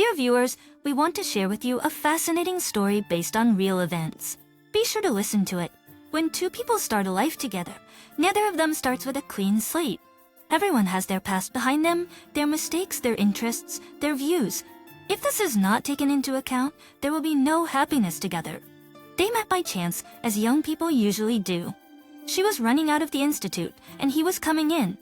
Dear viewers, we want to share with you a fascinating story based on real events. Be sure to listen to it. When two people start a life together, neither of them starts with a clean slate. Everyone has their past behind them, their mistakes, their interests, their views. If this is not taken into account, there will be no happiness together. They met by chance, as young people usually do. She was running out of the institute, and he was coming in.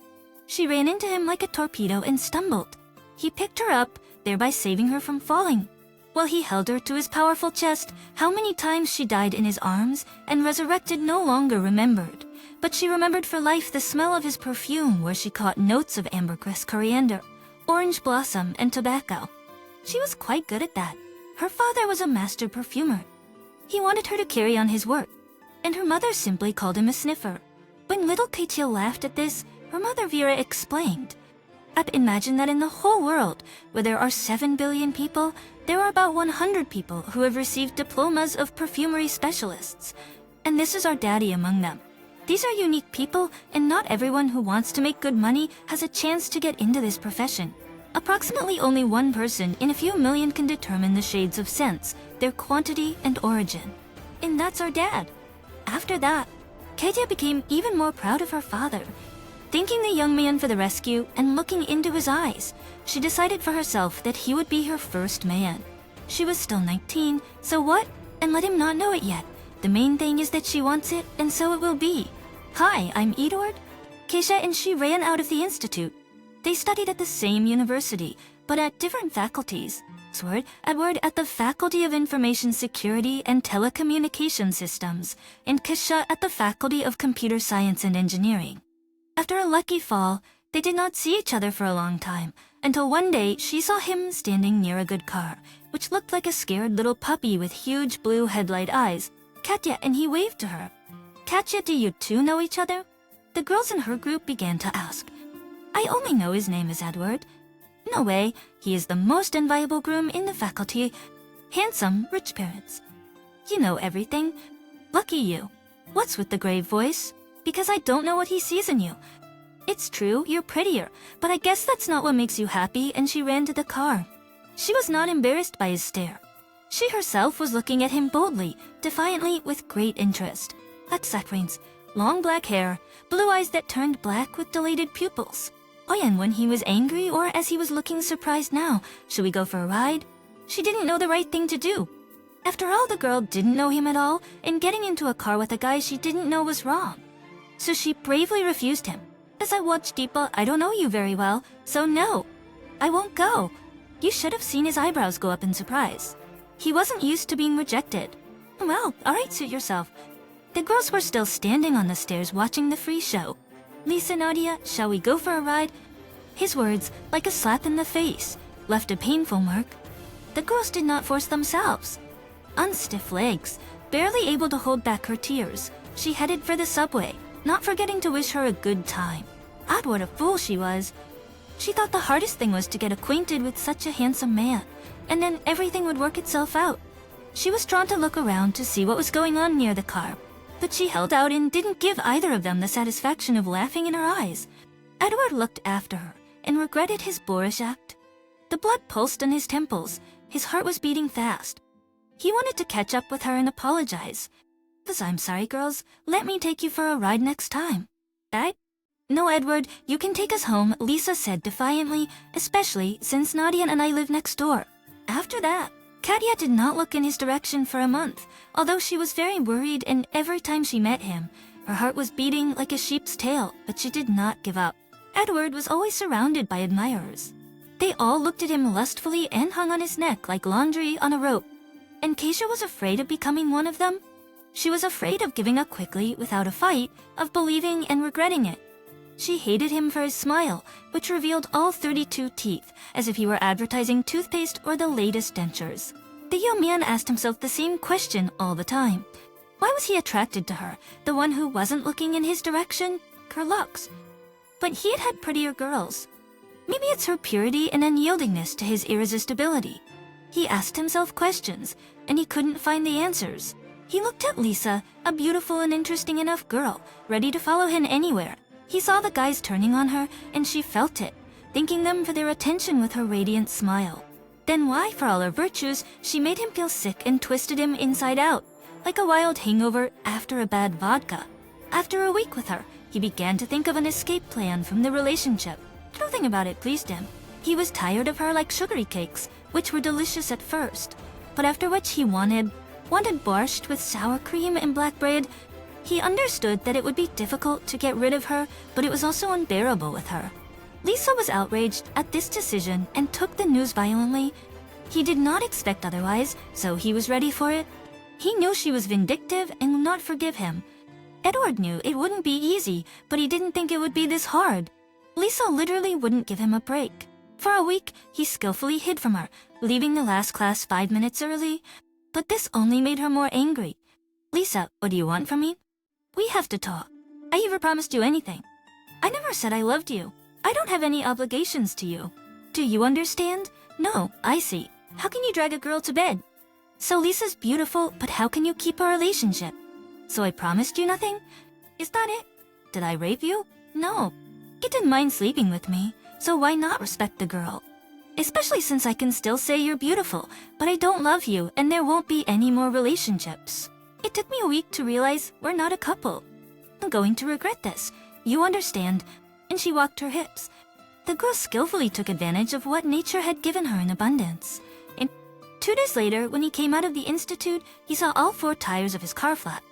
She ran into him like a torpedo and stumbled. He picked her up, thereby saving her from falling. While he held her to his powerful chest, how many times she died in his arms and resurrected no longer remembered. But she remembered for life the smell of his perfume, where she caught notes of ambergris, coriander, orange blossom, and tobacco. She was quite good at that. Her father was a master perfumer. He wanted her to carry on his work, and her mother simply called him a sniffer. When little Katia laughed at this, her mother Vera explained, "Imagine that in the whole world, where there are 7 billion people, there are about 100 people who have received diplomas of perfumery specialists. And this is our daddy among them. These are unique people, and not everyone who wants to make good money has a chance to get into this profession. Approximately only one person in a few million can determine the shades of scents, their quantity and origin. And that's our dad." After that, Katia became even more proud of her father. Thanking the young man for the rescue and looking into his eyes, she decided for herself that he would be her first man. She was still 19, so what? And let him not know it yet. The main thing is that she wants it, and so it will be. "Hi, I'm Edward." Keisha and she ran out of the institute. They studied at the same university, but at different faculties. Edward at the Faculty of Information Security and Telecommunication Systems, and Keisha at the Faculty of Computer Science and Engineering. After a lucky fall, they did not see each other for a long time, until one day she saw him standing near a good car, which looked like a scared little puppy with huge blue headlight eyes. "Katya," and he waved to her. "Katya, do you two know each other?" The girls in her group began to ask. "I only know his name is Edward." "No way, he is the most enviable groom in the faculty. Handsome, rich parents." "You know everything. Lucky you." "What's with the grave voice?" "Because I don't know what he sees in you." "It's true, you're prettier, but I guess that's not what makes you happy," and she ran to the car. She was not embarrassed by his stare. She herself was looking at him boldly, defiantly, with great interest. That's Saccharines, long black hair, blue eyes that turned black with dilated pupils. Oh yeah, and when he was angry or as he was looking surprised now, "Should we go for a ride?" She didn't know the right thing to do. After all, the girl didn't know him at all, and getting into a car with a guy she didn't know was wrong. So she bravely refused him. "As I watched Deepa, I don't know you very well, so no, I won't go." You should have seen his eyebrows go up in surprise. He wasn't used to being rejected. "Well, alright, suit yourself." The girls were still standing on the stairs watching the free show. "Lisa, Nadia, shall we go for a ride?" His words, like a slap in the face, left a painful mark. The girls did not force themselves. On stiff legs, barely able to hold back her tears, she headed for the subway, not forgetting to wish her a good time. What a fool she was. She thought the hardest thing was to get acquainted with such a handsome man, and then everything would work itself out. She was drawn to look around to see what was going on near the car, but she held out and didn't give either of them the satisfaction of laughing in her eyes. Edward looked after her and regretted his boorish act. The blood pulsed in his temples. His heart was beating fast. He wanted to catch up with her and apologize. "I'm sorry, girls. Let me take you for a ride next time." "No, Edward, you can take us home," Lisa said defiantly, "especially since Nadia and I live next door." After that, Katya did not look in his direction for a month, although she was very worried, and every time she met him, her heart was beating like a sheep's tail, but she did not give up. Edward was always surrounded by admirers. They all looked at him lustfully and hung on his neck like laundry on a rope. And Keisha was afraid of becoming one of them. She was afraid of giving up quickly without a fight, of believing and regretting it. She hated him for his smile, which revealed all 32 teeth, as if he were advertising toothpaste or the latest dentures. The young man asked himself the same question all the time. Why was he attracted to her, the one who wasn't looking in his direction? Her looks. But he had had prettier girls. Maybe it's her purity and unyieldingness to his irresistibility. He asked himself questions, and he couldn't find the answers. He looked at Lisa, a beautiful and interesting enough girl, ready to follow him anywhere. He saw the guys turning on her, and she felt it, thanking them for their attention with her radiant smile. Then why, for all her virtues, she made him feel sick and twisted him inside out, like a wild hangover after a bad vodka. After a week with her, he began to think of an escape plan from the relationship. Nothing about it pleased him. He was tired of her like sugary cakes, which were delicious at first, but after which he wanted borscht with sour cream and black bread. He understood that it would be difficult to get rid of her, but it was also unbearable with her. Lisa was outraged at this decision and took the news violently. He did not expect otherwise, so he was ready for it. He knew she was vindictive and would not forgive him. Edward knew it wouldn't be easy, but he didn't think it would be this hard. Lisa literally wouldn't give him a break. For a week, he skillfully hid from her, leaving the last class 5 minutes early. But this only made her more angry. Lisa, what do you want from me? We have to talk. I never promised you anything. I never said I loved you. I don't have any obligations to you. Do you understand? No, I see. How can you drag a girl to bed? So Lisa's beautiful, but how can you keep a relationship? So I promised you nothing? Is that it? Did I rape you? No. You didn't mind sleeping with me, so why not respect the girl? Especially since I can still say you're beautiful, but I don't love you and there won't be any more relationships. It took me a week to realize we're not a couple. I'm going to regret this. You understand. And she walked her hips. The girl skillfully took advantage of what nature had given her in abundance. And 2 days later, when he came out of the institute, he saw all 4 tires of his car flat.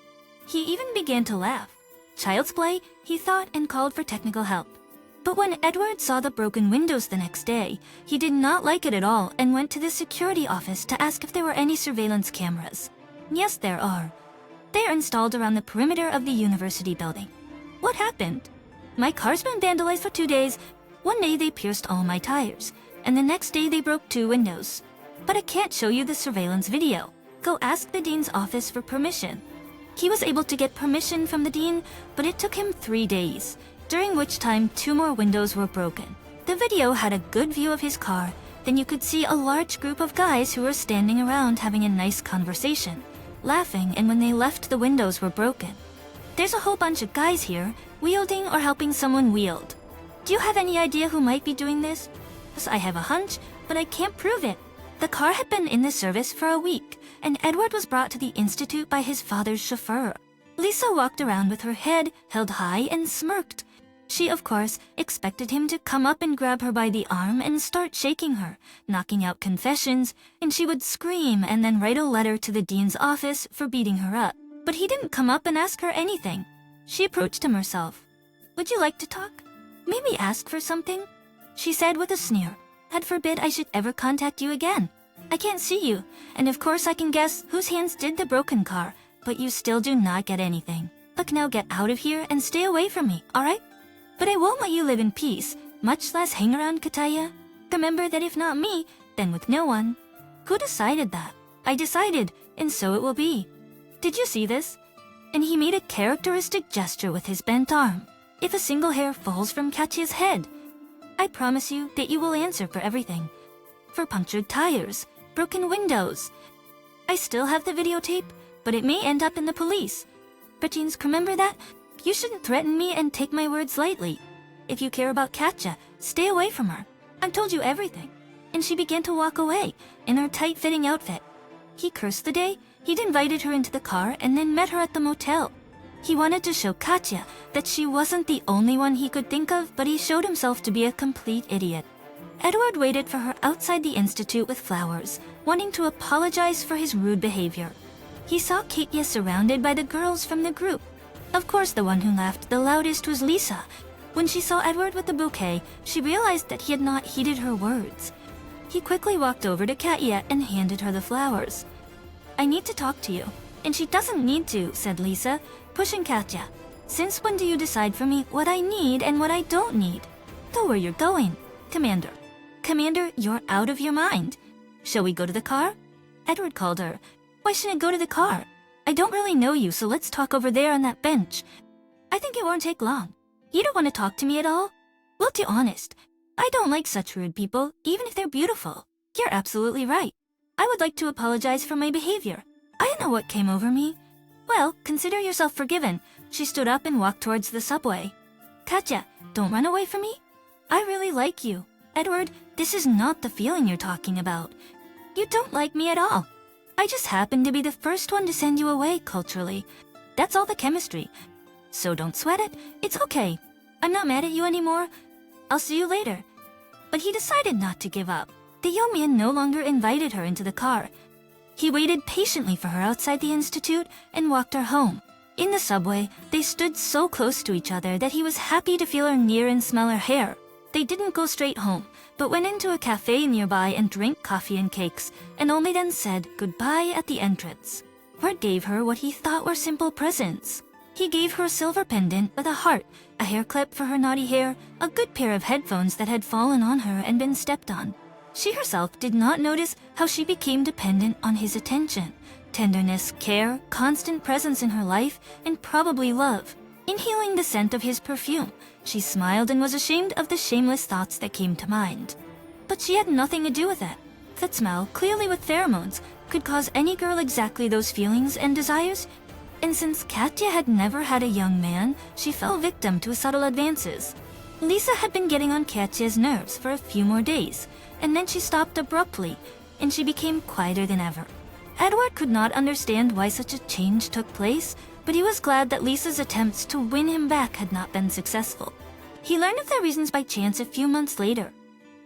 He even began to laugh. Child's play, he thought, and called for technical help. But when Edward saw the broken windows the next day, he did not like it at all and went to the security office to ask if there were any surveillance cameras. Yes, there are. They are installed around the perimeter of the university building. What happened? My car's been vandalized for 2 days. One day they pierced all my tires, and the next day they broke 2 windows. But I can't show you the surveillance video. Go ask the dean's office for permission. He was able to get permission from the dean, but it took him 3 days, during which time 2 more windows were broken. The video had a good view of his car. Then you could see a large group of guys who were standing around having a nice conversation, laughing, and when they left, the windows were broken. There's a whole bunch of guys here, wielding or helping someone wield. Do you have any idea who might be doing this? Yes, I have a hunch, but I can't prove it. The car had been in the service for a week, and Edward was brought to the institute by his father's chauffeur. Lisa walked around with her head held high and smirked. She, of course, expected him to come up and grab her by the arm and start shaking her, knocking out confessions, and she would scream and then write a letter to the dean's office for beating her up. But he didn't come up and ask her anything. She approached him herself. Would you like to talk? Maybe ask for something? She said with a sneer. God forbid I should ever contact you again. I can't see you, and of course I can guess whose hands did the broken car, but you still do not get anything. Look, now get out of here and stay away from me, alright? But I won't let you live in peace, much less hang around Kataya. Remember that if not me, then with no one. Who decided that? I decided, and so it will be. Did you see this? And he made a characteristic gesture with his bent arm. If a single hair falls from Katya's head, I promise you that you will answer for everything. For punctured tires, broken windows. I still have the videotape, but it may end up in the police. But remember that? You shouldn't threaten me and take my words lightly. If you care about Katya, stay away from her. I've told you everything. And she began to walk away in her tight-fitting outfit. He cursed the day. He'd invited her into the car and then met her at the motel. He wanted to show Katya that she wasn't the only one he could think of, but he showed himself to be a complete idiot. Edward waited for her outside the institute with flowers, wanting to apologize for his rude behavior. He saw Katya surrounded by the girls from the group. Of course, the one who laughed the loudest was Lisa. When she saw Edward with the bouquet, she realized that he had not heeded her words. He quickly walked over to Katya and handed her the flowers. I need to talk to you. And she doesn't need to, said Lisa, pushing Katya. Since when do you decide for me what I need and what I don't need? Go where you're going. Commander. Commander, you're out of your mind. Shall we go to the car? Edward called her. Why shouldn't I go to the car? I don't really know you, so let's talk over there on that bench. I think it won't take long. You don't want to talk to me at all? Well, to be honest, I don't like such rude people, even if they're beautiful. You're absolutely right. I would like to apologize for my behavior. I don't know what came over me. Well, consider yourself forgiven. She stood up and walked towards the subway. Katya, don't run away from me. I really like you. Edward, This is not the feeling you're talking about. You don't like me at all. I just happened to be the first one to send you away culturally. That's all the chemistry. So don't sweat it. It's okay. I'm not mad at you anymore. I'll see you later." But he decided not to give up. The young man no longer invited her into the car. He waited patiently for her outside the institute and walked her home. In the subway, they stood so close to each other that he was happy to feel her near and smell her hair. They didn't go straight home, but went into a cafe nearby and drank coffee and cakes, and only then said goodbye at the entrance. Bert gave her what he thought were simple presents. He gave her a silver pendant with a heart, a hair clip for her naughty hair, a good pair of headphones that had fallen on her and been stepped on. She herself did not notice how she became dependent on his attention. Tenderness, care, constant presence in her life, and probably love. Inhaling the scent of his perfume, she smiled and was ashamed of the shameless thoughts that came to mind. But she had nothing to do with it. That smell, clearly with pheromones, could cause any girl exactly those feelings and desires. And since Katya had never had a young man, she fell victim to his subtle advances. Lisa had been getting on Katya's nerves for a few more days, and then she stopped abruptly, and she became quieter than ever. Edward could not understand why such a change took place, but he was glad that Lisa's attempts to win him back had not been successful. He learned of their reasons by chance a few months later.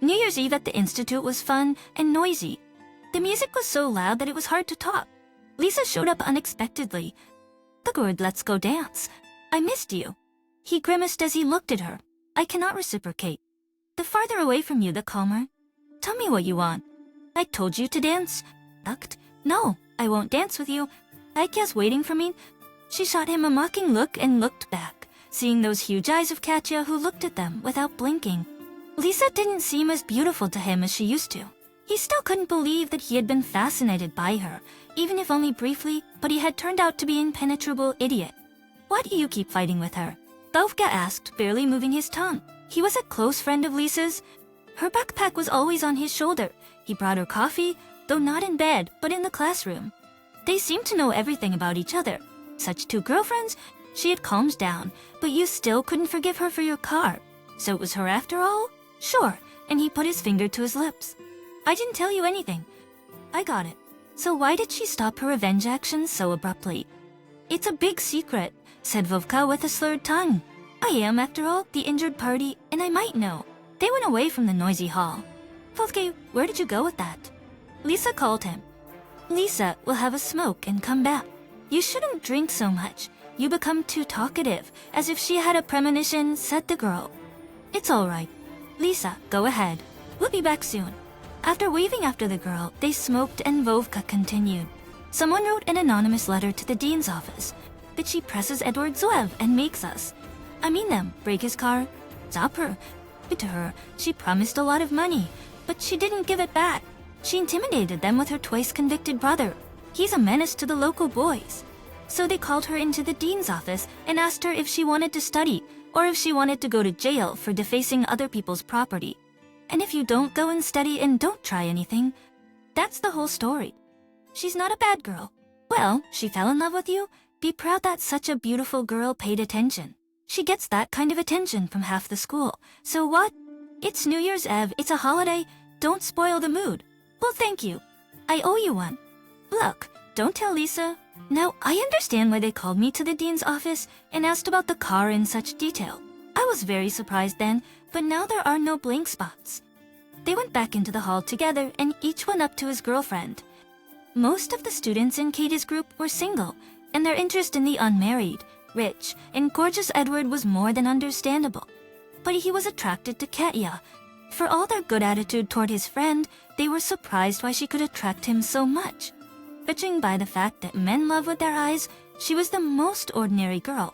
New Year's Eve at the Institute was fun and noisy. The music was so loud that it was hard to talk. Lisa showed up unexpectedly. "The good, let's go dance. I missed you." He grimaced as he looked at her. "I cannot reciprocate. The farther away from you, the calmer. Tell me what you want." "I told you to dance." Ducked. "No, I won't dance with you. Katya's waiting for me." She shot him a mocking look and looked back, seeing those huge eyes of Katya who looked at them without blinking. Lisa didn't seem as beautiful to him as she used to. He still couldn't believe that he had been fascinated by her, even if only briefly, but he had turned out to be an impenetrable idiot. "Why do you keep fighting with her?" Bovka asked, barely moving his tongue. He was a close friend of Lisa's. Her backpack was always on his shoulder. He brought her coffee, though not in bed, but in the classroom. They seemed to know everything about each other. Such two girlfriends? She had calmed down, but you still couldn't forgive her for your car. So it was her after all? Sure, and he put his finger to his lips. "I didn't tell you anything." "I got it. So why did she stop her revenge actions so abruptly?" "It's a big secret," said Vovka with a slurred tongue. "I am, after all, the injured party, and I might know. They went away from the noisy hall." "Vovka, where did you go with that?" Lisa called him. "Lisa, we'll have a smoke and come back. You shouldn't drink so much. You become too talkative," as if she had a premonition, said the girl. "It's all right. Lisa, go ahead. We'll be back soon." After waving after the girl, they smoked and Vovka continued. "Someone wrote an anonymous letter to the dean's office that she presses Edward Zuev and makes us. I mean them, break his car, stop her. To her, she promised a lot of money, but she didn't give it back. She intimidated them with her twice-convicted brother. He's a menace to the local boys. So they called her into the dean's office and asked her if she wanted to study or if she wanted to go to jail for defacing other people's property. And if you don't go and study and don't try anything, that's the whole story. She's not a bad girl. Well, she fell in love with you. Be proud that such a beautiful girl paid attention. She gets that kind of attention from half the school. So what? It's New Year's Eve. It's a holiday. Don't spoil the mood." "Well, thank you. I owe you one." "Look, don't tell Lisa." Now, I understand why they called me to the dean's office and asked about the car in such detail. I was very surprised then, but now there are no blank spots. They went back into the hall together and each went up to his girlfriend. Most of the students in Katie's group were single, and their interest in the unmarried, rich, and gorgeous Edward was more than understandable. But he was attracted to Katya. For all their good attitude toward his friend, they were surprised why she could attract him so much. Judging by the fact that men love with their eyes, she was the most ordinary girl.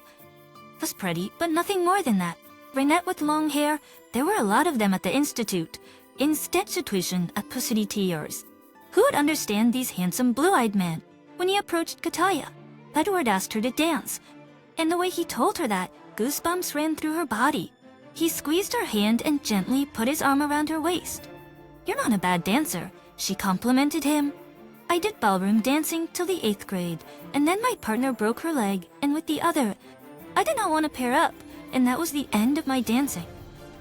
Was pretty, but nothing more than that. Brunette with long hair, there were a lot of them at the institute. Institution at Pussy's years. Who would understand these handsome blue-eyed men? When he approached Kataya, Edward asked her to dance. And the way he told her that, goosebumps ran through her body. He squeezed her hand and gently put his arm around her waist. "You're not a bad dancer," she complimented him. "I did ballroom dancing till the 8th grade, and then my partner broke her leg, and with the other, I did not want to pair up, and that was the end of my dancing."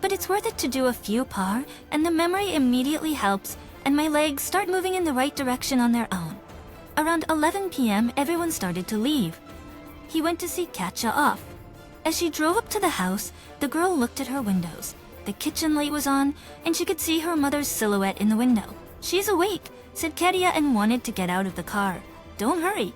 but it's worth it to do a few par, and the memory immediately helps, and my legs start moving in the right direction on their own. Around 11 p.m., everyone started to leave. He went to see Katya off. As she drove up to the house, the girl looked at her windows. The kitchen light was on, and she could see her mother's silhouette in the window. "She's awake," said Katya, and wanted to get out of the car. "Don't hurry."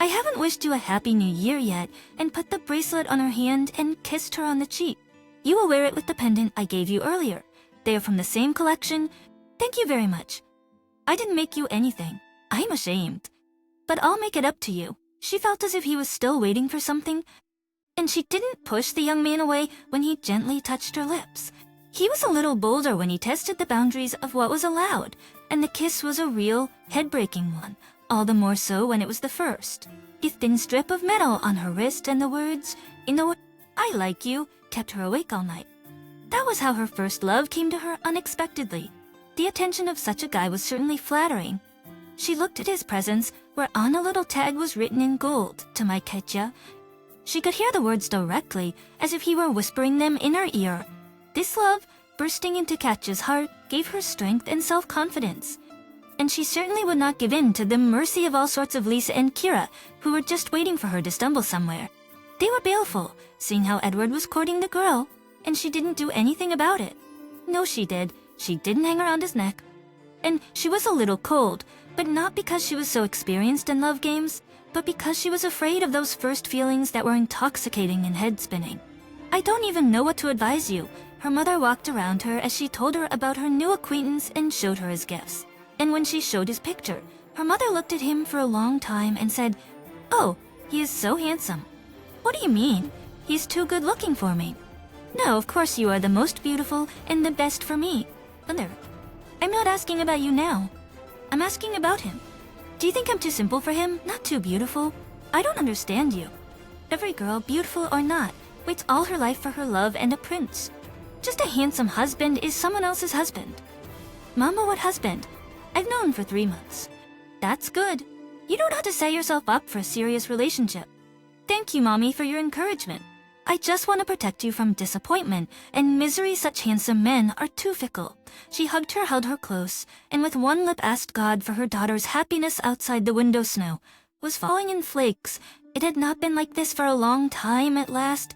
I haven't wished you a Happy New Year yet, and put the bracelet on her hand and kissed her on the cheek. You will wear it with the pendant I gave you earlier. They are from the same collection. Thank you very much. I didn't make you anything. I'm ashamed. But I'll make it up to you. She felt as if he was still waiting for something, and she didn't push the young man away when he gently touched her lips. He was a little bolder when he tested the boundaries of what was allowed, and the kiss was a real, head-breaking one, all the more so when it was the first. A thin strip of metal on her wrist and the words, "I like you," kept her awake all night. That was how her first love came to her unexpectedly. The attention of such a guy was certainly flattering. She looked at his presents, where on a little tag was written in gold, "To my Katya." She could hear the words directly, as if he were whispering them in her ear. This love, bursting into Katya's heart, gave her strength and self-confidence. And she certainly would not give in to the mercy of all sorts of Lisa and Kira, who were just waiting for her to stumble somewhere. They were baleful, seeing how Edward was courting the girl, and she didn't do anything about it. No, she did. She didn't hang around his neck. And she was a little cold, but not because she was so experienced in love games, but because she was afraid of those first feelings that were intoxicating and head-spinning. "I don't even know what to advise you." Her mother walked around her as she told her about her new acquaintance and showed her his gifts. And when she showed his picture, her mother looked at him for a long time and said, "Oh, he is so handsome." "What do you mean? He's too good-looking for me." "No, of course you are the most beautiful and the best for me." "Mother, I'm not asking about you now. I'm asking about him. Do you think I'm too simple for him? Not too beautiful? I don't understand you. Every girl, beautiful or not, waits all her life for her love and a prince. Just a handsome husband is someone else's husband." "Mama, what husband? I've known for 3 months." "That's good. You don't have to set yourself up for a serious relationship." "Thank you, Mommy, for your encouragement. I just want to protect you from disappointment and misery. Such handsome men are too fickle." She hugged her, held her close, and with one lip asked God for her daughter's happiness. Outside, the window snow was falling in flakes. It had not been like this for a long time. At last,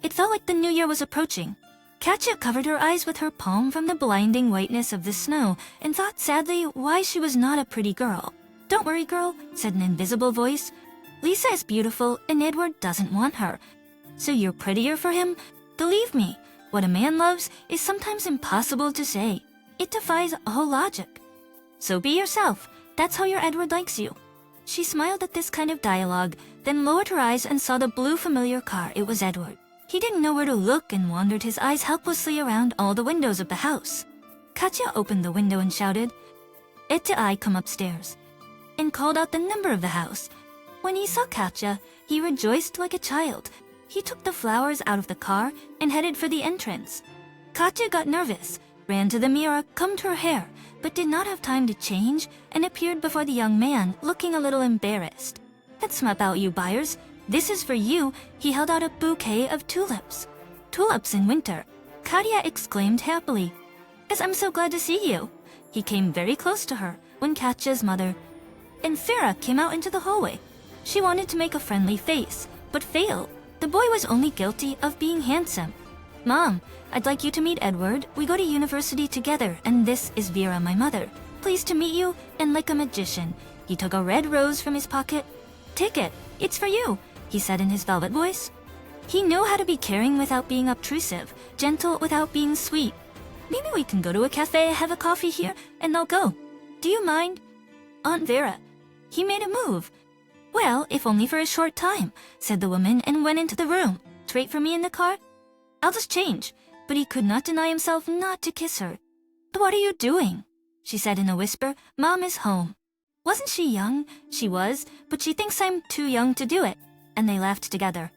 it felt like the new year was approaching. Katya covered her eyes with her palm from the blinding whiteness of the snow and thought sadly why she was not a pretty girl. "Don't worry, girl," said an invisible voice. "Lisa is beautiful and Edward doesn't want her. So you're prettier for him? Believe me, what a man loves is sometimes impossible to say. It defies all logic. So be yourself. That's how your Edward likes you." She smiled at this kind of dialogue, then lowered her eyes and saw the blue familiar car. It was Edward. He didn't know where to look and wandered his eyes helplessly around all the windows of the house. Katya opened the window and shouted, "Ed, I come upstairs," and called out the number of the house. When he saw Katya, he rejoiced like a child. He took the flowers out of the car and headed for the entrance. Katya got nervous, ran to the mirror, combed her hair, but did not have time to change and appeared before the young man, looking a little embarrassed. "That's not about you, buyers. This is for you." He held out a bouquet of tulips. "Tulips in winter," Katya exclaimed happily. "Yes, I'm so glad to see you." He came very close to her when Katya's mother and Farah came out into the hallway. She wanted to make a friendly face, but failed. The boy was only guilty of being handsome. "Mom, I'd like you to meet Edward. We go to university together, and this is Vera, my mother. Pleased to meet you, and like a magician." He took a red rose from his pocket. "Take it. It's for you," he said in his velvet voice. He knew how to be caring without being obtrusive, gentle without being sweet. "Maybe we can go to a cafe, have a coffee here, and I'll go. Do you mind?" "Aunt Vera." He made a move. "Well, if only for a short time," said the woman and went into the room. "To wait for me in the car? I'll just change." But he could not deny himself not to kiss her. "What are you doing?" she said in a whisper. "Mom is home." Wasn't she young? She was, but she thinks I'm too young to do it. And they laughed together.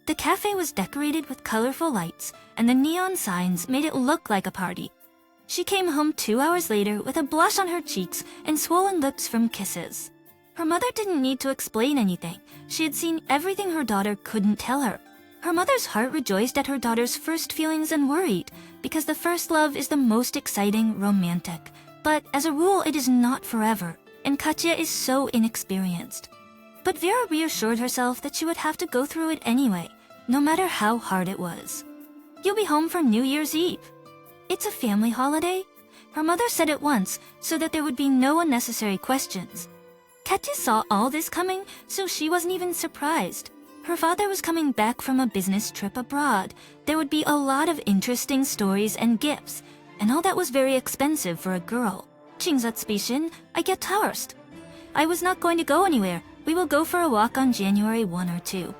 The cafe was decorated with colorful lights, and the neon signs made it look like a party. She came home 2 hours later with a blush on her cheeks and swollen lips from kisses. Her mother didn't need to explain anything. She had seen everything her daughter couldn't tell her. Her mother's heart rejoiced at her daughter's first feelings and worried, because the first love is the most exciting, romantic. But as a rule, it is not forever, and Katya is so inexperienced. But Vera reassured herself that she would have to go through it anyway, no matter how hard it was. You'll be home for New Year's Eve. It's a family holiday? Her mother said it once, so that there would be no unnecessary questions. Katya saw all this coming, so she wasn't even surprised. Her father was coming back from a business trip abroad. There would be a lot of interesting stories and gifts, and all that was very expensive for a girl. Chingzatspischen, I get harassed. I was not going to go anywhere. We will go for a walk on January 1 or 2.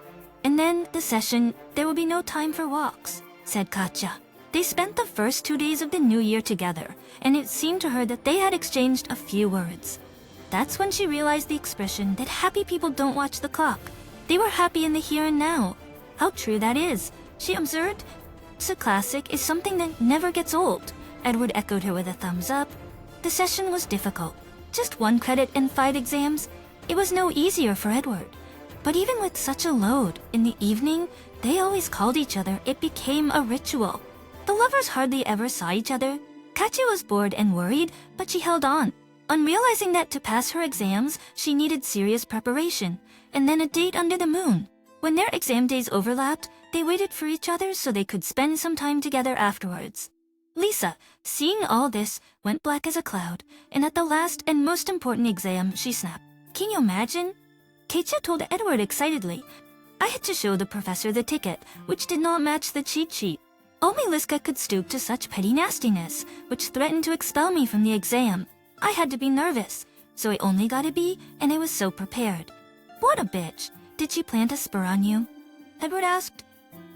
And then, the session, there will be no time for walks, said Katya. They spent the first 2 days of the new year together, and it seemed to her that they had exchanged a few words. That's when she realized the expression that happy people don't watch the clock. They were happy in the here and now. How true that is, she observed. It's a classic is something that never gets old. Edward echoed her with a thumbs up. The session was difficult. Just 1 credit and 5 exams. It was no easier for Edward. But even with such a load, in the evening, they always called each other. It became a ritual. The lovers hardly ever saw each other. Katya was bored and worried, but she held on. On realizing that to pass her exams, she needed serious preparation, and then a date under the moon. When their exam days overlapped, they waited for each other so they could spend some time together afterwards. Lisa, seeing all this, went black as a cloud, and at the last and most important exam, she snapped. Can you imagine? Katya told Edward excitedly. I had to show the professor the ticket, which did not match the cheat sheet. Only Liska could stoop to such petty nastiness, which threatened to expel me from the exam. I had to be nervous, so I only got a B, and I was so prepared. What a bitch. Did she plant a spur on you? Edward asked.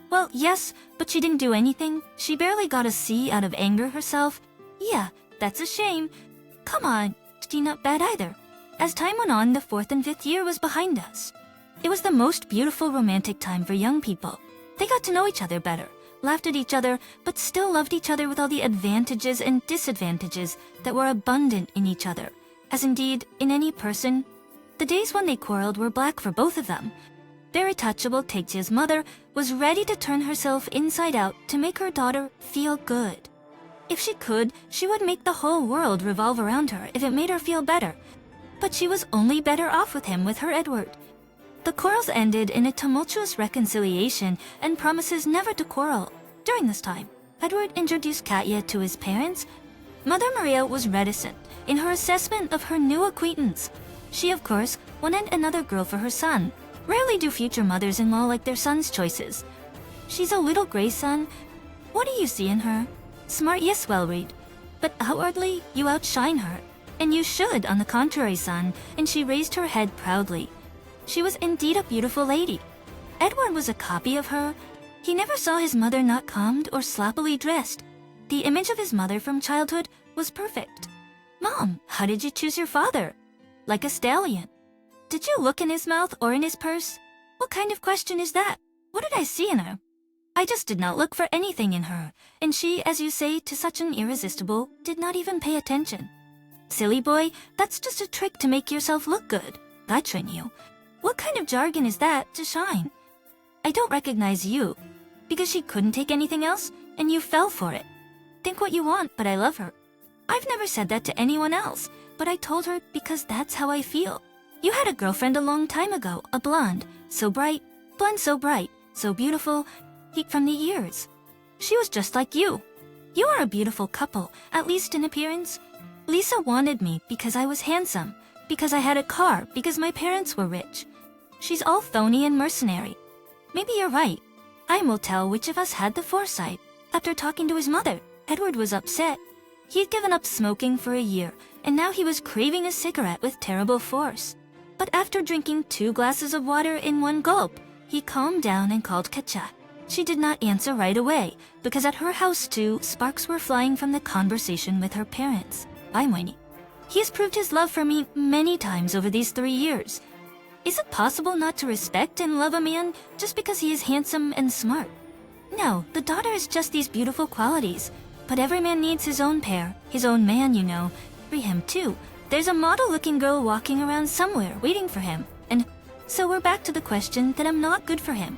Well, yes, but she didn't do anything. She barely got a C out of anger herself. Yeah, that's a shame. Come on, she's not bad either. As time went on, the 4th and 5th year was behind us. It was the most beautiful romantic time for young people. They got to know each other better, laughed at each other, but still loved each other with all the advantages and disadvantages that were abundant in each other, as indeed in any person. The days when they quarreled were black for both of them. Very touchable Taejia's mother was ready to turn herself inside out to make her daughter feel good. If she could, she would make the whole world revolve around her if it made her feel better. But she was only better off with him, with her Edward. The quarrels ended in a tumultuous reconciliation and promises never to quarrel. During this time, Edward introduced Katya to his parents. Mother Maria was reticent in her assessment of her new acquaintance. She, of course, wanted another girl for her son. Rarely do future mothers-in-law like their sons' choices. She's a little gray son. What do you see in her? Smart, yes, well-read. But outwardly, you outshine her. And you should, on the contrary, son, and she raised her head proudly. She was indeed a beautiful lady. Edward was a copy of her. He never saw his mother not combed or sloppily dressed. The image of his mother from childhood was perfect. Mom, how did you choose your father? Like a stallion. Did you look in his mouth or in his purse? What kind of question is that? What did I see in her? I just did not look for anything in her, and she, as you say, to such an irresistible, did not even pay attention. Silly boy, that's just a trick to make yourself look good. I train you. What kind of jargon is that to shine? I don't recognize you. Because she couldn't take anything else, and you fell for it. Think what you want, but I love her. I've never said that to anyone else, but I told her because that's how I feel. You had a girlfriend a long time ago, a blonde, so bright, blonde so bright, so beautiful, heat from the ears. She was just like you. You are a beautiful couple, at least in appearance. Lisa wanted me because I was handsome, because I had a car, because my parents were rich. She's all phony and mercenary. Maybe you're right. Time will tell which of us had the foresight. After talking to his mother, Edward was upset. He had given up smoking for a year, and now he was craving a cigarette with terrible force. But after drinking 2 glasses of water in 1 gulp, he calmed down and called Katya. She did not answer right away, because at her house too, sparks were flying from the conversation with her parents. I'm Winnie. He has proved his love for me many times over these 3 years. Is it possible not to respect and love a man just because he is handsome and smart? No, the daughter is just these beautiful qualities. But every man needs his own pair, his own man, you know. For him too. There's a model-looking girl walking around somewhere waiting for him. And so we're back to the question that I'm not good for him.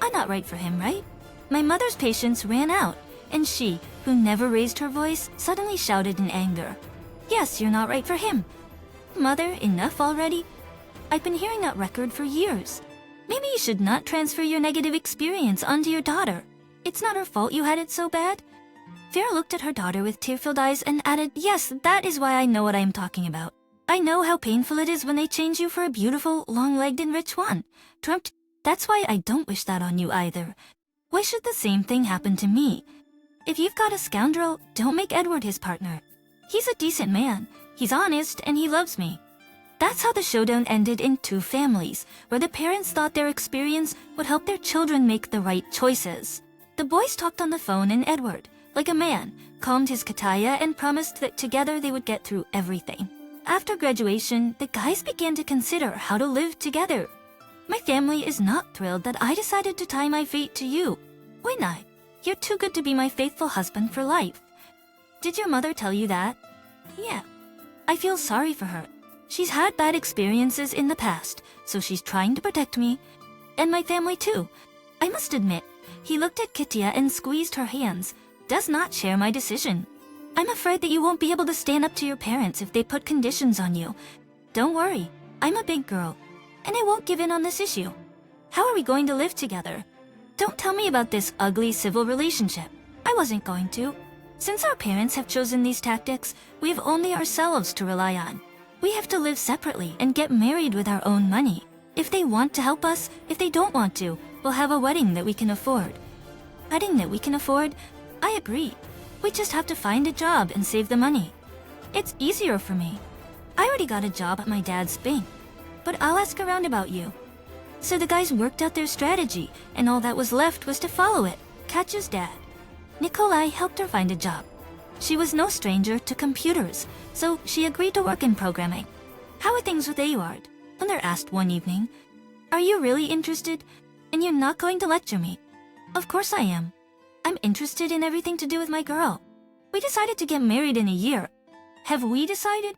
I'm not right for him, right? My mother's patience ran out, and she, who never raised her voice, suddenly shouted in anger. Yes, you're not right for him. Mother, enough already? I've been hearing that record for years. Maybe you should not transfer your negative experience onto your daughter. It's not her fault you had it so bad. Vera looked at her daughter with tear-filled eyes and added, yes, that is why I know what I am talking about. I know how painful it is when they change you for a beautiful, long-legged and rich one. Trumped. That's why I don't wish that on you either. Why should the same thing happen to me? If you've got a scoundrel, don't make Edward his partner. He's a decent man. He's honest and he loves me. That's how the showdown ended in two families, where the parents thought their experience would help their children make the right choices. The boys talked on the phone and Edward, like a man, calmed his Kataya and promised that together they would get through everything. After graduation, the guys began to consider how to live together. My family is not thrilled that I decided to tie my fate to you. Why not? You're too good to be my faithful husband for life. Did your mother tell you that? Yeah. I feel sorry for her. She's had bad experiences in the past, so she's trying to protect me. And my family too. I must admit, he looked at Kittia and squeezed her hands. Does not share my decision. I'm afraid that you won't be able to stand up to your parents if they put conditions on you. Don't worry, I'm a big girl, and I won't give in on this issue. How are we going to live together? Don't tell me about this ugly civil relationship. I wasn't going to. Since our parents have chosen these tactics, we have only ourselves to rely on. We have to live separately and get married with our own money. If they want to help us, if they don't want to, we'll have a wedding that we can afford. Wedding that we can afford? I agree. We just have to find a job and save the money. It's easier for me. I already got a job at my dad's bank, but I'll ask around about you. So the guys worked out their strategy, and all that was left was to follow it. Katya's dad. Nikolai helped her find a job. She was no stranger to computers, so she agreed to work in programming. How are things with Aouard? When they're asked one evening, are you really interested? And you're not going to lecture me? Of course I am. I'm interested in everything to do with my girl. We decided to get married in a year. Have we decided?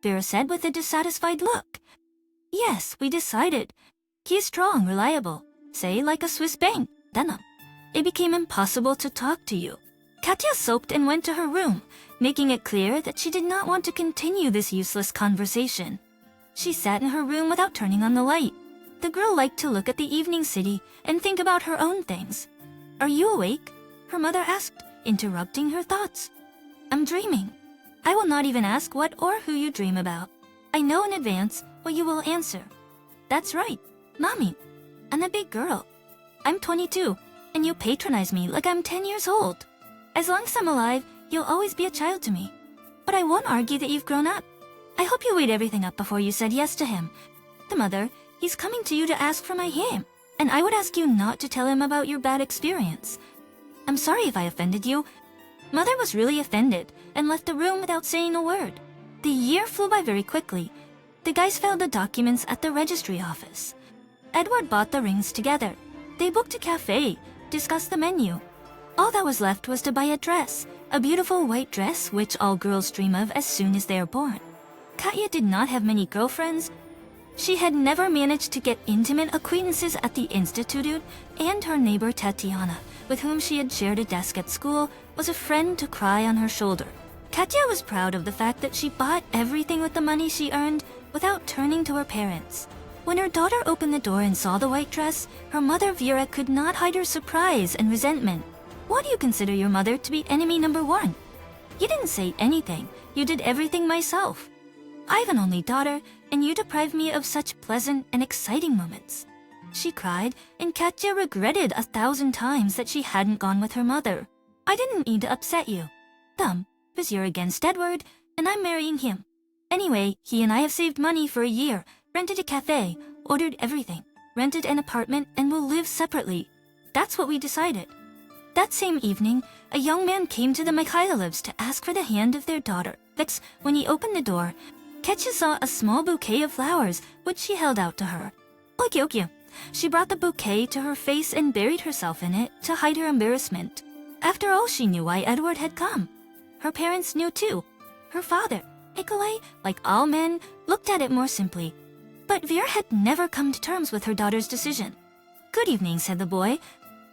Vera said with a dissatisfied look. Yes, we decided. He is strong, reliable. Say, like a Swiss bank. Denim. It became impossible to talk to you. Katya sulked and went to her room, making it clear that she did not want to continue this useless conversation. She sat in her room without turning on the light. The girl liked to look at the evening city and think about her own things. Are you awake? Her mother asked, interrupting her thoughts. I'm dreaming. I will not even ask what or who you dream about. I know in advance what you will answer. That's right, Mommy. I'm a big girl. I'm 22, and you patronize me like I'm 10 years old. As long as I'm alive, you'll always be a child to me. But I won't argue that you've grown up. I hope you weighed everything up before you said yes to him. The mother, he's coming to you to ask for my hand, and I would ask you not to tell him about your bad experience. I'm sorry if I offended you. Mother was really offended and left the room without saying a word. The year flew by very quickly. The guys filed the documents at the registry office. Edward bought the rings together. They booked a cafe, discussed the menu. All that was left was to buy a dress, a beautiful white dress which all girls dream of as soon as they are born. Katya did not have many girlfriends. She had never managed to get intimate acquaintances at the Institute, and her neighbor Tatiana, with whom she had shared a desk at school, was a friend to cry on her shoulder. Katya was proud of the fact that she bought everything with the money she earned without turning to her parents. When her daughter opened the door and saw the white dress, her mother Vera could not hide her surprise and resentment. Why do you consider your mother to be enemy number one? You didn't say anything. You did everything myself. I have an only daughter, and you deprived me of such pleasant and exciting moments. She cried, and Katya regretted 1,000 times that she hadn't gone with her mother. I didn't mean to upset you. Because you're against Edward, and I'm marrying him. Anyway, he and I have saved money for a year, rented a cafe, ordered everything, rented an apartment, and will live separately. That's what we decided. That same evening, a young man came to the Mikhailovs to ask for the hand of their daughter. When he opened the door, Katya saw a small bouquet of flowers, which she held out to her. Okay. She brought the bouquet to her face and buried herself in it to hide her embarrassment. After all, she knew why Edward had come. Her parents knew too. Her father, Nikolai, like all men, looked at it more simply. But Vera had never come to terms with her daughter's decision. "Good evening," said the boy.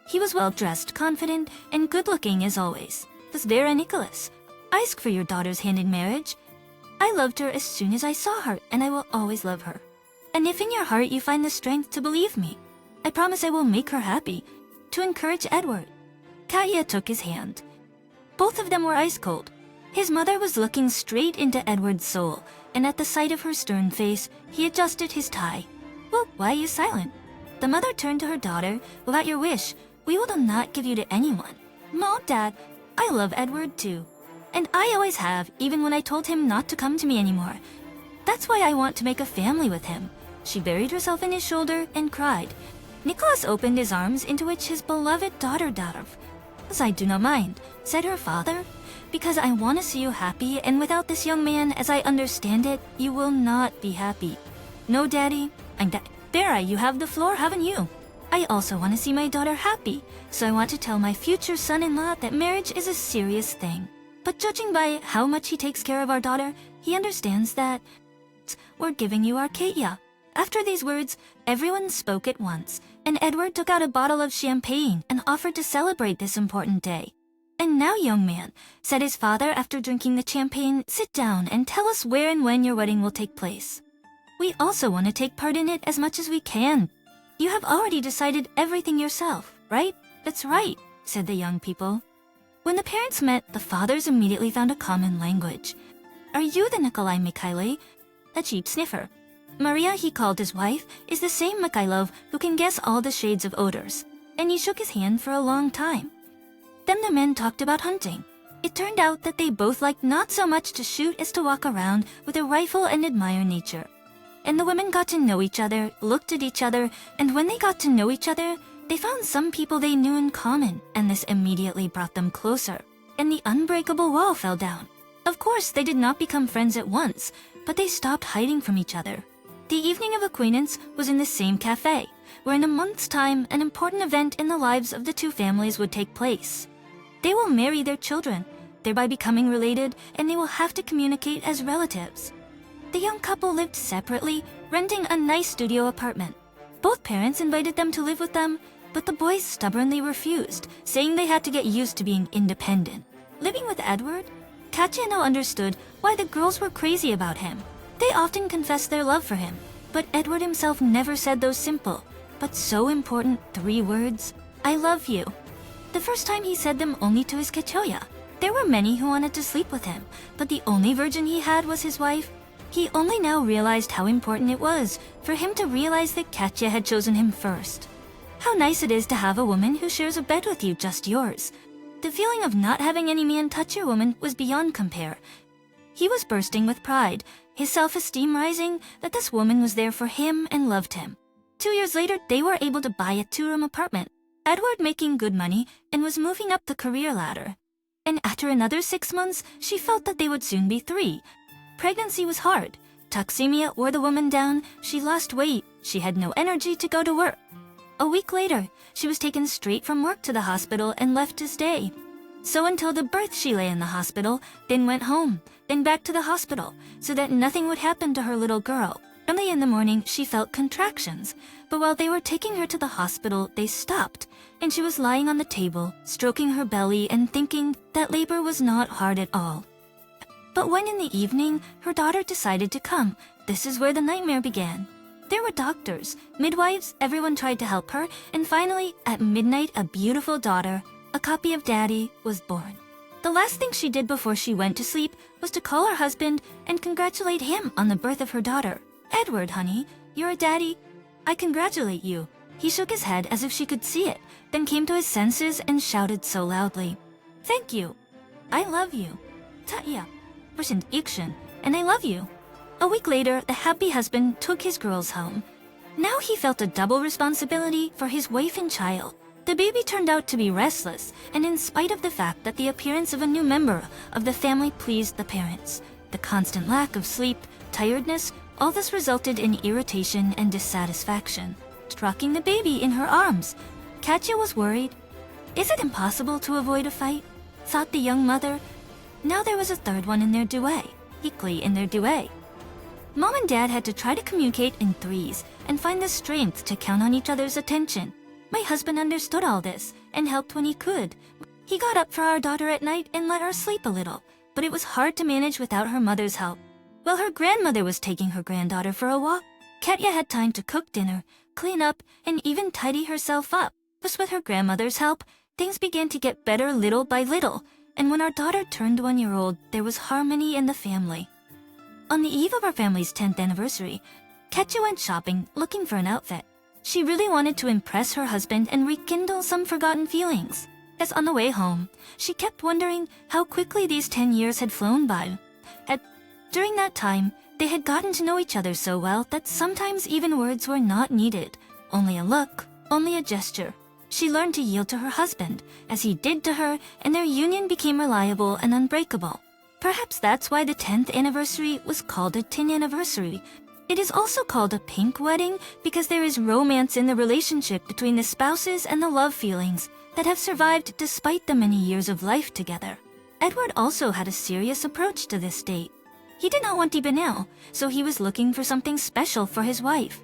He was well-dressed, confident, and good-looking as always. "This Vera Nicholas. Ask for your daughter's hand in marriage. I loved her as soon as I saw her, and I will always love her. And if in your heart you find the strength to believe me, I promise I will make her happy." To encourage Edward, Katya took his hand. Both of them were ice cold. His mother was looking straight into Edward's soul, and at the sight of her stern face, he adjusted his tie. "Well, why are you silent?" The mother turned to her daughter. "Without your wish, we will not give you to anyone." "Mom, Dad, I love Edward too. And I always have, even when I told him not to come to me anymore. That's why I want to make a family with him." She buried herself in his shoulder and cried. Nicholas opened his arms, into which his beloved daughter dived. "I do not mind," said her father, "because I want to see you happy, and without this young man, as I understand it, you will not be happy." "No, Daddy. Vera, you have the floor, haven't you? I also want to see my daughter happy, so I want to tell my future son-in-law that marriage is a serious thing. But judging by how much he takes care of our daughter, he understands that we're giving you Arcadia." After these words, everyone spoke at once, and Edward took out a bottle of champagne and offered to celebrate this important day. "And now, young man," said his father after drinking the champagne, "sit down and tell us where and when your wedding will take place. We also want to take part in it as much as we can. You have already decided everything yourself, right?" "That's right," said the young people. When the parents met, the fathers immediately found a common language. "Are you the Nikolai Mikhaili?" A cheap sniffer. Maria, he called his wife, is the same Mikhailov who can guess all the shades of odors. And he shook his hand for a long time. Then the men talked about hunting. It turned out that they both liked not so much to shoot as to walk around with a rifle and admire nature. And the women got to know each other, looked at each other, and when they got to know each other, they found some people they knew in common, and this immediately brought them closer. And the unbreakable wall fell down. Of course, they did not become friends at once, but they stopped hiding from each other. The evening of acquaintance was in the same cafe, where in a month's time, an important event in the lives of the two families would take place. They will marry their children, thereby becoming related, and they will have to communicate as relatives. The young couple lived separately, renting a nice studio apartment. Both parents invited them to live with them, but the boys stubbornly refused, saying they had to get used to being independent. Living with Edward, Katya now understood why the girls were crazy about him. They often confessed their love for him, but Edward himself never said those simple, but so important 3 words, "I love you." The first time he said them only to his Kachoya. There were many who wanted to sleep with him, but the only virgin he had was his wife. He only now realized how important it was for him to realize that Katya had chosen him first. How nice it is to have a woman who shares a bed with you, just yours. The feeling of not having any man touch your woman was beyond compare. He was bursting with pride, his self-esteem rising that this woman was there for him and loved him. 2 years later, they were able to buy a 2-room apartment, Edward making good money and was moving up the career ladder. And after another 6 months, she felt that they would soon be 3. Pregnancy was hard. Toxemia wore the woman down, she lost weight, she had no energy to go to work. A week later, she was taken straight from work to the hospital and left to stay. So until the birth she lay in the hospital, then went home, then back to the hospital, so that nothing would happen to her little girl. Early in the morning, she felt contractions, but while they were taking her to the hospital, they stopped, and she was lying on the table, stroking her belly and thinking that labor was not hard at all. But when in the evening, her daughter decided to come, this is where the nightmare began. There were doctors, midwives, everyone tried to help her, and finally, at midnight, a beautiful daughter, a copy of Daddy, was born. The last thing she did before she went to sleep was to call her husband and congratulate him on the birth of her daughter. "Edward, honey, you're a daddy. I congratulate you." He shook his head as if she could see it, then came to his senses and shouted so loudly, "Thank you. I love you. Tatya, Ikshin, and I love you." A week later, the happy husband took his girls home. Now he felt a double responsibility for his wife and child. The baby turned out to be restless, and in spite of the fact that the appearance of a new member of the family pleased the parents, the constant lack of sleep, tiredness, all this resulted in irritation and dissatisfaction. Rocking the baby in her arms, Katya was worried. Is it impossible to avoid a fight? Thought the young mother. Now there was a third one in their duet, equally in their duet. Mom and Dad had to try to communicate in threes and find the strength to count on each other's attention. My husband understood all this and helped when he could. He got up for our daughter at night and let her sleep a little, but it was hard to manage without her mother's help. While her grandmother was taking her granddaughter for a walk, Katya had time to cook dinner, clean up, and even tidy herself up. Just with her grandmother's help, things began to get better little by little, and when our daughter turned 1 year old, there was harmony in the family. On the eve of our family's 10th anniversary, Katya went shopping looking for an outfit. She really wanted to impress her husband and rekindle some forgotten feelings. As on the way home, she kept wondering how quickly these 10 years had flown by. During that time, they had gotten to know each other so well that sometimes even words were not needed. Only a look, only a gesture. She learned to yield to her husband, as he did to her, and their union became reliable and unbreakable. Perhaps that's why the 10th anniversary was called a tin anniversary. It is also called a pink wedding because there is romance in the relationship between the spouses and the love feelings that have survived despite the many years of life together. Edward also had a serious approach to this date. He did not want to be banal, so he was looking for something special for his wife.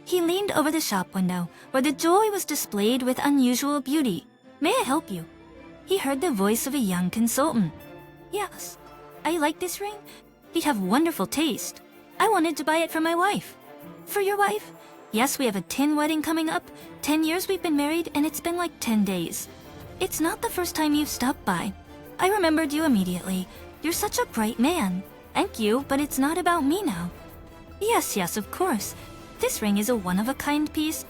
He leaned over the shop window, where the jewelry was displayed with unusual beauty. "May I help you?" He heard the voice of a young consultant. "Yes, I like this ring. You have wonderful taste. I wanted to buy it for my wife." "For your wife?" "Yes, we have a tin wedding coming up. 10 years we've been married, and it's been like 10 days. It's not the first time you've stopped by. I remembered you immediately. You're such a bright man." "Thank you, but it's not about me now." Yes, of course. This ring is a one-of-a-kind piece.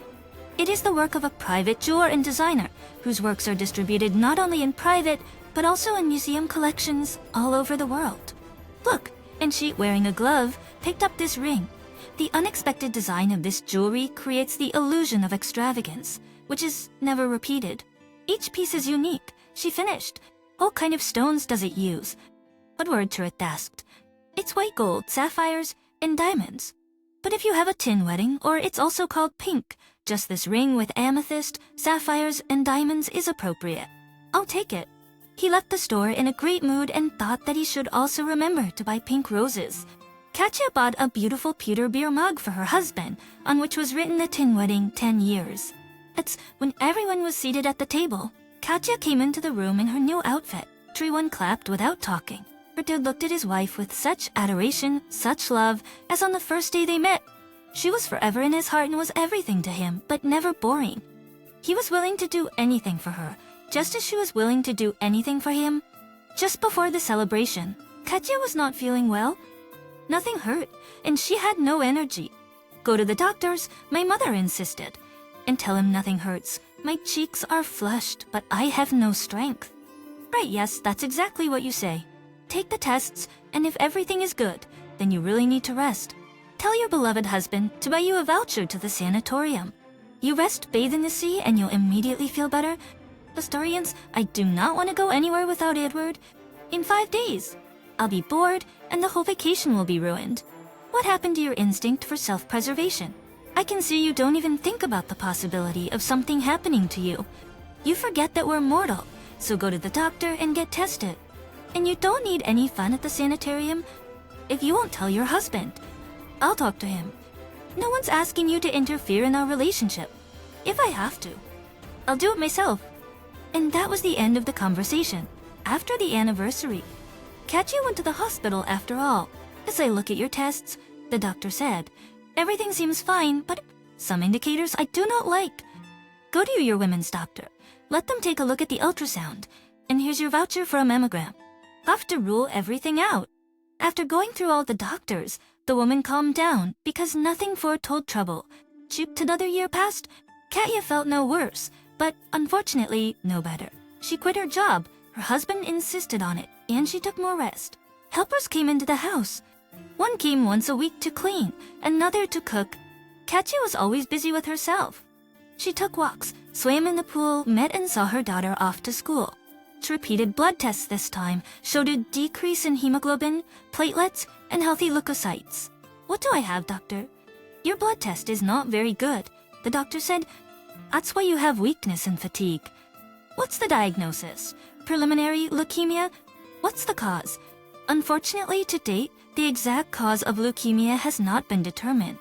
It is the work of a private jeweler and designer, whose works are distributed not only in private, but also in museum collections all over the world. Look, and she, wearing a glove, picked up this ring. The unexpected design of this jewelry creates the illusion of extravagance, which is never repeated. Each piece is unique. She finished. What kind of stones does it use? Edward Turret asked. It's white gold, sapphires, and diamonds. But if you have a tin wedding, or it's also called pink, just this ring with amethyst, sapphires, and diamonds is appropriate. I'll take it. He left the store in a great mood and thought that he should also remember to buy pink roses. Katya bought a beautiful pewter beer mug for her husband, on which was written the tin wedding 10 years. It's when everyone was seated at the table. Katya came into the room in her new outfit. Everyone clapped without talking. Richard looked at his wife with such adoration, such love, as on the first day they met. She was forever in his heart and was everything to him, but never boring. He was willing to do anything for her, just as she was willing to do anything for him. Just before the celebration, Katya was not feeling well. Nothing hurt, and she had no energy. Go to the doctors, my mother insisted. And tell him nothing hurts. My cheeks are flushed, but I have no strength. Right, yes, that's exactly what you say. Take the tests, and if everything is good, then you really need to rest. Tell your beloved husband to buy you a voucher to the sanatorium. You rest, bathe in the sea, and you'll immediately feel better. Historians, I do not want to go anywhere without Edward. In 5 days, I'll be bored, and the whole vacation will be ruined. What happened to your instinct for self-preservation? I can see you don't even think about the possibility of something happening to you. You forget that we're mortal, so go to the doctor and get tested. And you don't need any fun at the sanitarium if you won't tell your husband. I'll talk to him. No one's asking you to interfere in our relationship. If I have to, I'll do it myself. And that was the end of the conversation. After the anniversary, Katya went to the hospital after all. As I look at your tests, the doctor said, everything seems fine, but some indicators I do not like. Go to your women's doctor. Let them take a look at the ultrasound. And here's your voucher for a mammogram. Have to rule everything out. After going through all the doctors, the woman calmed down because nothing foretold trouble. Another year passed. Katya felt no worse, but unfortunately no better. She quit her job. Her husband insisted on it, and she took more rest. Helpers came into the house. One came once a week to clean, another to cook. Katya was always busy with herself. She took walks, swam in the pool, met and saw her daughter off to school. Repeated blood tests this time showed a decrease in hemoglobin, platelets, and healthy leukocytes. What do I have, doctor? Your blood test is not very good. The doctor said, that's why you have weakness and fatigue. What's the diagnosis? Preliminary leukemia? What's the cause? Unfortunately, to date, the exact cause of leukemia has not been determined.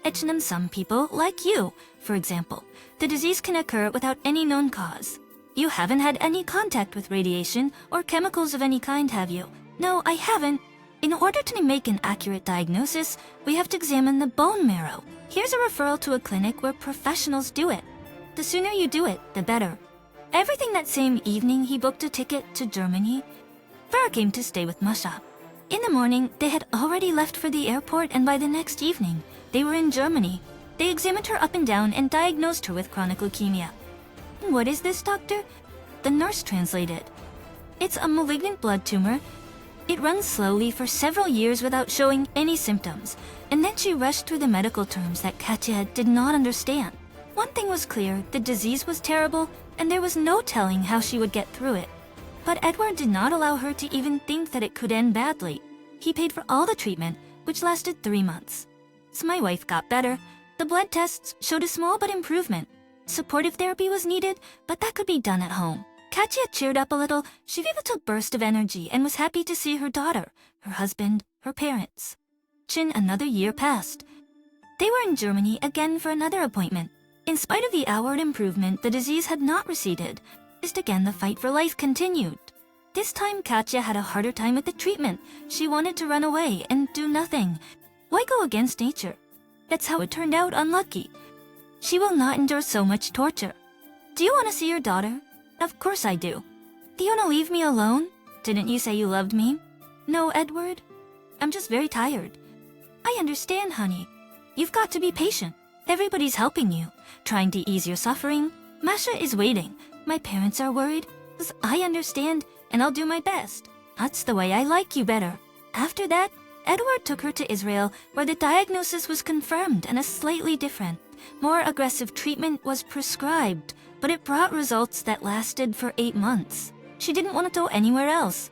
And some people, like you, for example, the disease can occur without any known cause. You haven't had any contact with radiation or chemicals of any kind, have you? No, I haven't. In order to make an accurate diagnosis, we have to examine the bone marrow. Here's a referral to a clinic where professionals do it. The sooner you do it, the better. Everything that same evening, he booked a ticket to Germany. Vera came to stay with Masha. In the morning, they had already left for the airport, and by the next evening, they were in Germany. They examined her up and down and diagnosed her with chronic leukemia. What is this, doctor? The nurse translated. It's a malignant blood tumor. It runs slowly for several years without showing any symptoms, and then she rushed through the medical terms that Katya did not understand. One thing was clear, the disease was terrible, and there was no telling how she would get through it. But Edward did not allow her to even think that it could end badly. He paid for all the treatment, which lasted 3 months. So my wife got better. The blood tests showed a small but improvement. Supportive therapy was needed, but that could be done at home. Katya cheered up a little. She gave a little burst of energy and was happy to see her daughter, her husband, her parents. Another year passed. They were in Germany again for another appointment. In spite of the outward improvement, the disease had not receded. Just again, the fight for life continued. This time, Katya had a harder time with the treatment. She wanted to run away and do nothing. Why go against nature? That's how it turned out unlucky. She will not endure so much torture. Do you want to see your daughter? Of course I do. Do you want to leave me alone? Didn't you say you loved me? No, Edward. I'm just very tired. I understand, honey. You've got to be patient. Everybody's helping you, trying to ease your suffering. Masha is waiting. My parents are worried. I understand, and I'll do my best. That's the way I like you better. After that, Edward took her to Israel, where the diagnosis was confirmed and a slightly different, more aggressive treatment was prescribed, but it brought results that lasted for 8 months. She didn't want to go anywhere else.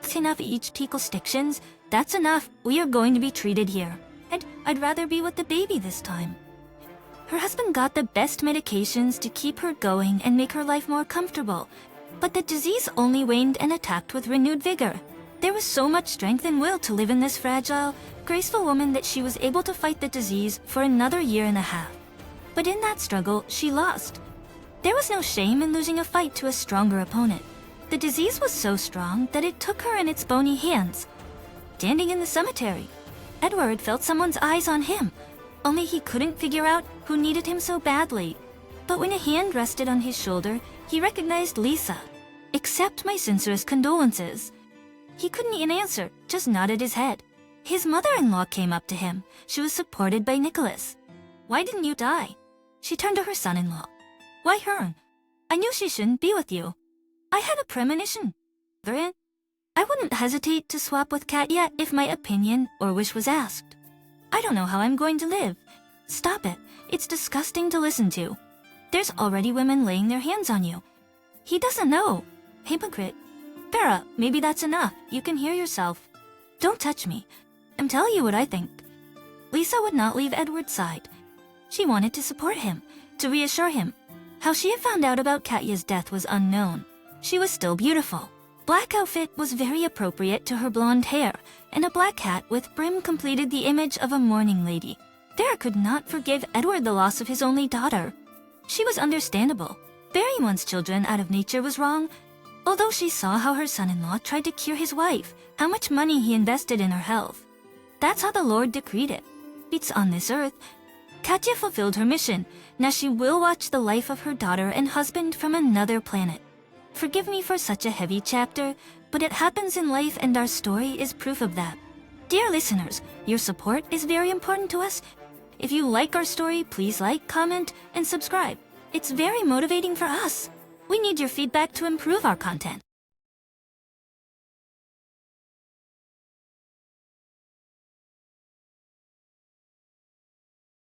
That's enough each sections. That's enough. We are going to be treated here. And I'd rather be with the baby this time. Her husband got the best medications to keep her going and make her life more comfortable. But the disease only waned and attacked with renewed vigor. There was so much strength and will to live in this fragile, graceful woman that she was able to fight the disease for another 1.5 years. But in that struggle, she lost. There was no shame in losing a fight to a stronger opponent. The disease was so strong that it took her in its bony hands. Standing in the cemetery, Edward felt someone's eyes on him, only he couldn't figure out who needed him so badly. But when a hand rested on his shoulder, he recognized Lisa. Accept my sincerest condolences. He couldn't even answer, just nodded his head. His mother-in-law came up to him. She was supported by Nicholas. Why didn't you die? She turned to her son-in-law. Why her? I knew she shouldn't be with you. I had a premonition. I wouldn't hesitate to swap with Katya if my opinion or wish was asked. I don't know how I'm going to live. Stop it. It's disgusting to listen to. There's already women laying their hands on you. He doesn't know. Hypocrite. Vera, maybe that's enough. You can hear yourself. Don't touch me. I'm telling you what I think. Lisa would not leave Edward's side. She wanted to support him, to reassure him. How she had found out about Katya's death was unknown. She was still beautiful. Black outfit was very appropriate to her blonde hair, and a black hat with brim completed the image of a mourning lady. Vera could not forgive Edward the loss of his only daughter. She was understandable. Burying one's children out of nature was wrong, although she saw how her son-in-law tried to cure his wife, how much money he invested in her health. That's how the Lord decreed it. It's on this earth. Katya fulfilled her mission. Now she will watch the life of her daughter and husband from another planet. Forgive me for such a heavy chapter, but it happens in life and our story is proof of that. Dear listeners, your support is very important to us. If you like our story, please like, comment, and subscribe. It's very motivating for us. We need your feedback to improve our content.